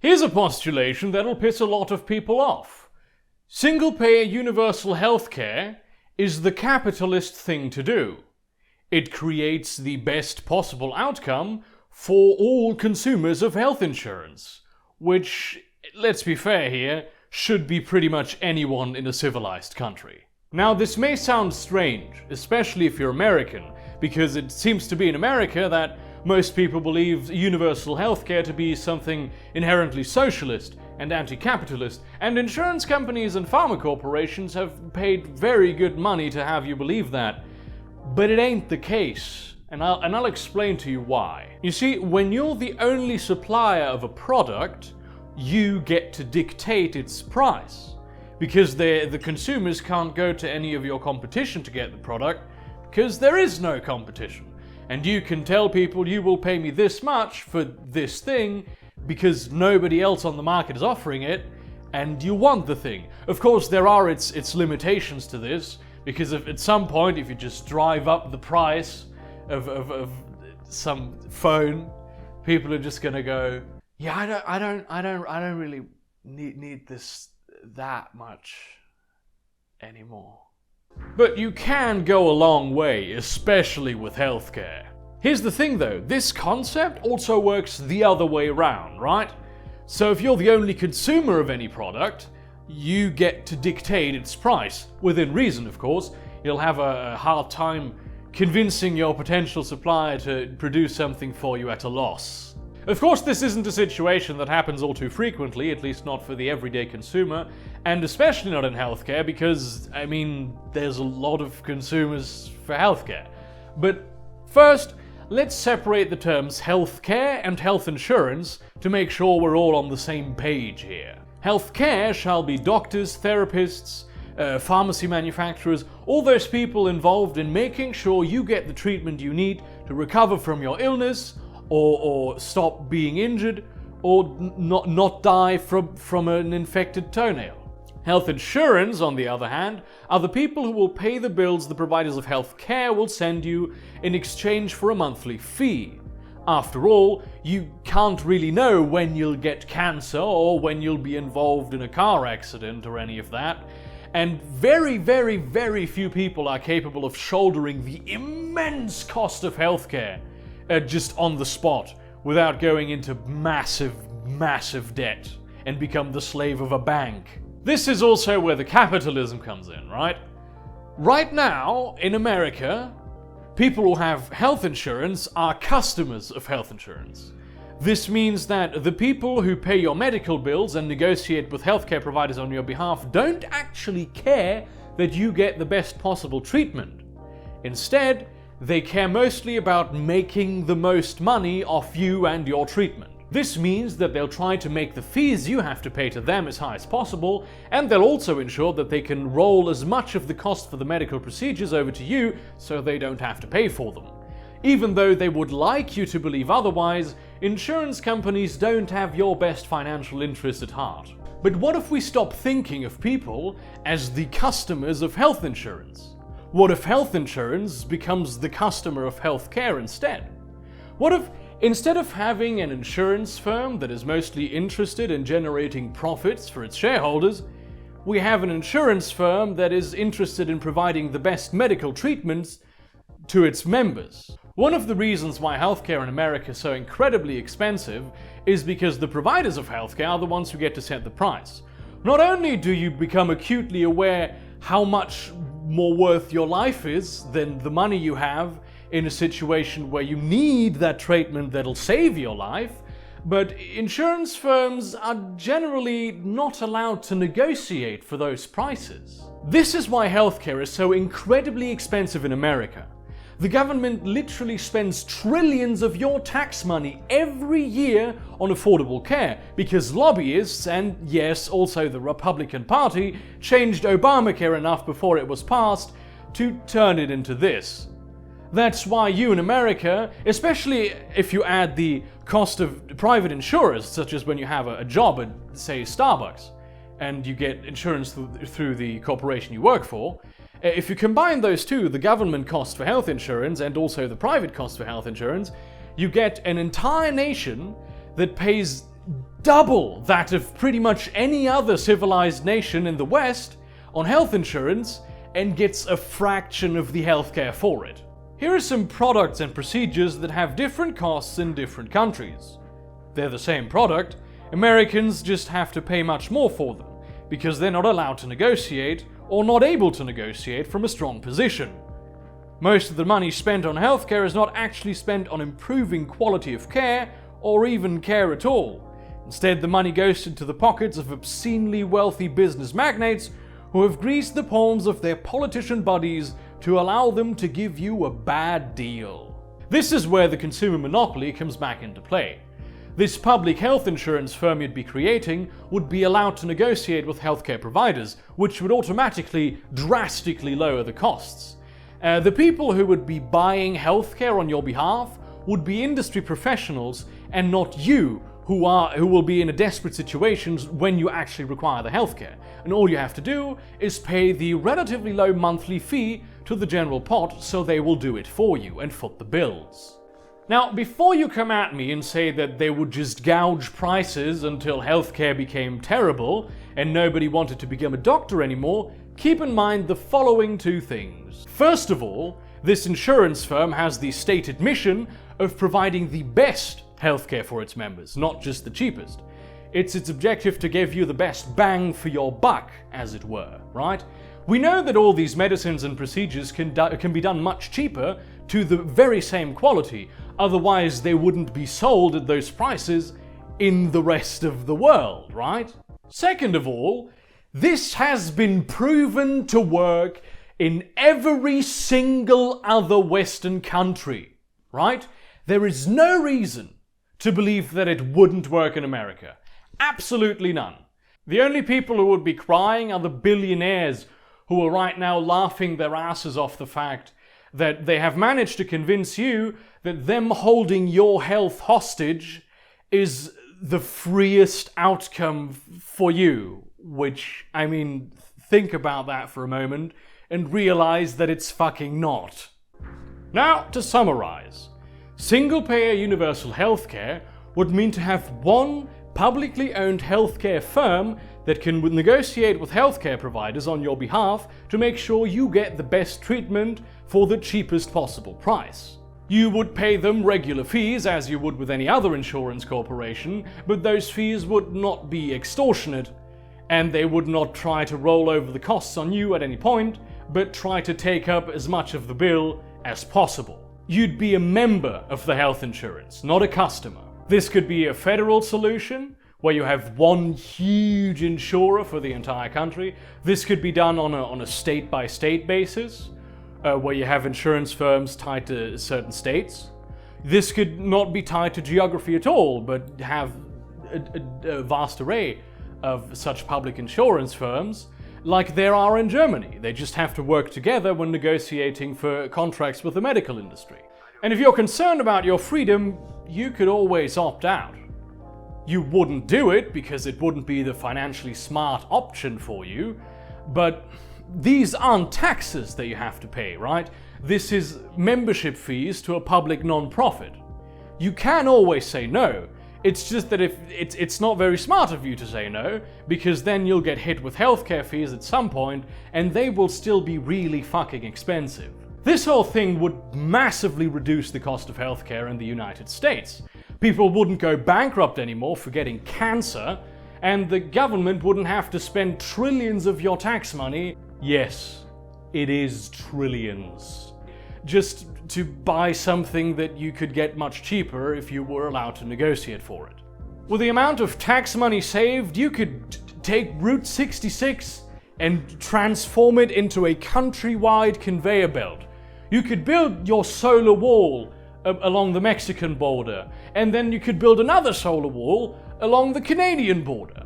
Here's a postulation that'll piss a lot of people off. Single-payer universal healthcare is the capitalist thing to do. It creates the best possible outcome for all consumers of health insurance, which, let's be fair here, should be pretty much anyone in a civilized country. Now, this may sound strange, especially if you're American, because it seems to be in America that most people believe universal healthcare to be something inherently socialist and anti-capitalist, and insurance companies and pharma corporations have paid very good money to have you believe that. But it ain't the case, and I'll explain to you why. You see, when you're the only supplier of a product, you get to dictate its price, because the consumers can't go to any of your competition to get the product, because there is no competition. And you can tell people you will pay me this much for this thing because nobody else on the market is offering it, and you want the thing. Of course, there are its limitations to this, because at some point, if you just drive up the price of some phone, people are just gonna go, yeah, I don't really need this that much anymore. But you can go a long way, especially with healthcare. Here's the thing though, this concept also works the other way around, right? So if you're the only consumer of any product, you get to dictate its price, within reason of course. You'll have a hard time convincing your potential supplier to produce something for you at a loss. Of course, this isn't a situation that happens all too frequently, at least not for the everyday consumer, and especially not in healthcare because, I mean, there's a lot of consumers for healthcare. But first, let's separate the terms healthcare and health insurance to make sure we're all on the same page here. Healthcare shall be doctors, therapists, pharmacy manufacturers, all those people involved in making sure you get the treatment you need to recover from your illness, or stop being injured, or not die from an infected toenail. Health insurance, on the other hand, are the people who will pay the bills the providers of health care will send you in exchange for a monthly fee. After all, you can't really know when you'll get cancer or when you'll be involved in a car accident or any of that, and very, very, very few people are capable of shouldering the immense cost of healthcare just on the spot, without going into massive debt and become the slave of a bank. This is also where the capitalism comes in, right? Right now, in America, people who have health insurance are customers of health insurance. This means that the people who pay your medical bills and negotiate with healthcare providers on your behalf don't actually care that you get the best possible treatment. Instead, they care mostly about making the most money off you and your treatment. This means that they'll try to make the fees you have to pay to them as high as possible, and they'll also ensure that they can roll as much of the cost for the medical procedures over to you so they don't have to pay for them. Even though they would like you to believe otherwise, insurance companies don't have your best financial interest at heart. But what if we stop thinking of people as the customers of health insurance? What if health insurance becomes the customer of healthcare instead? What if, instead of having an insurance firm that is mostly interested in generating profits for its shareholders, we have an insurance firm that is interested in providing the best medical treatments to its members? One of the reasons why healthcare in America is so incredibly expensive is because the providers of healthcare are the ones who get to set the price. Not only do you become acutely aware how much more worth your life is than the money you have in a situation where you need that treatment that'll save your life, but insurance firms are generally not allowed to negotiate for those prices. This is why healthcare is so incredibly expensive in America. The government literally spends trillions of your tax money every year on affordable care because lobbyists, and yes, also the Republican Party, changed Obamacare enough before it was passed to turn it into this. That's why you in America, especially if you add the cost of private insurers, such as when you have a job at, say, Starbucks, and you get insurance through the corporation you work for, if you combine those two, the government cost for health insurance and also the private cost for health insurance, you get an entire nation that pays double that of pretty much any other civilized nation in the West on health insurance and gets a fraction of the healthcare for it. Here are some products and procedures that have different costs in different countries. They're the same product, Americans just have to pay much more for them, because they're not allowed to negotiate or not able to negotiate from a strong position. Most of the money spent on healthcare is not actually spent on improving quality of care or even care at all. Instead, the money goes into the pockets of obscenely wealthy business magnates who have greased the palms of their politician buddies to allow them to give you a bad deal. This is where the consumer monopoly comes back into play. This public health insurance firm you'd be creating would be allowed to negotiate with healthcare providers, which would automatically drastically lower the costs. The people who would be buying healthcare on your behalf would be industry professionals and not you, who will be in a desperate situation when you actually require the healthcare. And all you have to do is pay the relatively low monthly fee to the general pot, so they will do it for you and foot the bills. Now, before you come at me and say that they would just gouge prices until healthcare became terrible and nobody wanted to become a doctor anymore, keep in mind the following two things. First of all, this insurance firm has the stated mission of providing the best healthcare for its members, not just the cheapest. It's its objective to give you the best bang for your buck, as it were, right? We know that all these medicines and procedures can be done much cheaper to the very same quality, otherwise they wouldn't be sold at those prices in the rest of the world, right? Second of all, this has been proven to work in every single other Western country, right? There is no reason to believe that it wouldn't work in America. Absolutely none. The only people who would be crying are the billionaires who are right now laughing their asses off the fact that they have managed to convince you that them holding your health hostage is the freest outcome for you. Which, I mean, think about that for a moment and realize that it's fucking not. Now, to summarize, single-payer universal healthcare would mean to have one publicly owned healthcare firm that can negotiate with healthcare providers on your behalf to make sure you get the best treatment for the cheapest possible price. You would pay them regular fees as you would with any other insurance corporation, but those fees would not be extortionate, and they would not try to roll over the costs on you at any point, but try to take up as much of the bill as possible. You'd be a member of the health insurance, not a customer. This could be a federal solution, where you have one huge insurer for the entire country. This could be done on a state-by-state basis, where you have insurance firms tied to certain states. This could not be tied to geography at all, but have a vast array of such public insurance firms, like there are in Germany. They just have to work together when negotiating for contracts with the medical industry. And if you're concerned about your freedom, you could always opt out. You wouldn't do it because it wouldn't be the financially smart option for you, but these aren't taxes that you have to pay, right? This is membership fees to a public non-profit. You can always say no. It's just that if it's not very smart of you to say no, because then you'll get hit with healthcare fees at some point, and they will still be really fucking expensive. This whole thing would massively reduce the cost of healthcare in the United States. People wouldn't go bankrupt anymore for getting cancer, and the government wouldn't have to spend trillions of your tax money. Yes, it is trillions. Just to buy something that you could get much cheaper if you were allowed to negotiate for it. With the amount of tax money saved, you could take Route 66 and transform it into a countrywide conveyor belt. You could build your solar wall along the Mexican border, and then you could build another solar wall along the Canadian border.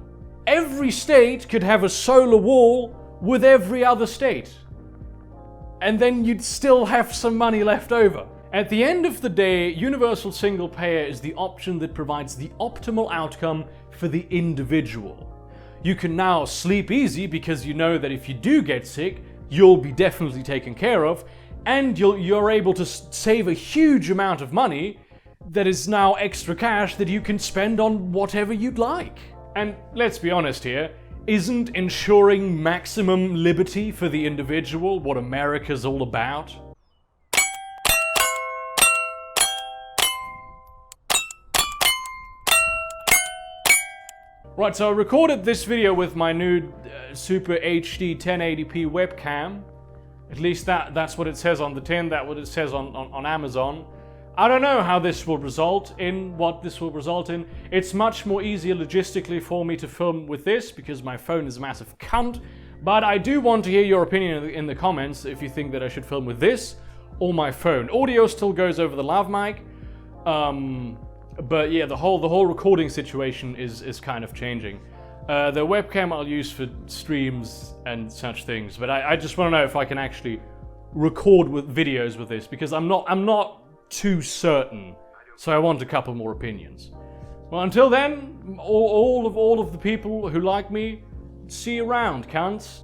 Every state could have a solar wall with every other state. And then you'd still have some money left over. At the end of the day, universal single payer is the option that provides the optimal outcome for the individual. You can now sleep easy because you know that if you do get sick, you'll be definitely taken care of, and you're able to save a huge amount of money that is now extra cash that you can spend on whatever you'd like. And let's be honest here, isn't ensuring maximum liberty for the individual what America's all about? Right, so I recorded this video with my new Super HD 1080p webcam. At least that's what it says on the tin, that's what it says on Amazon. I don't know how this will result in, what this will result in. It's much more easier logistically for me to film with this because my phone is a massive cunt. But I do want to hear your opinion in the comments if you think that I should film with this or my phone. Audio still goes over the lav mic. But yeah, the whole recording situation is kind of changing. The webcam I'll use for streams and such things, but I just want to know if I can actually record with videos with this because I'm not too certain, so I want a couple more opinions. Well, until then, all of the people who like me, see you around, cunts.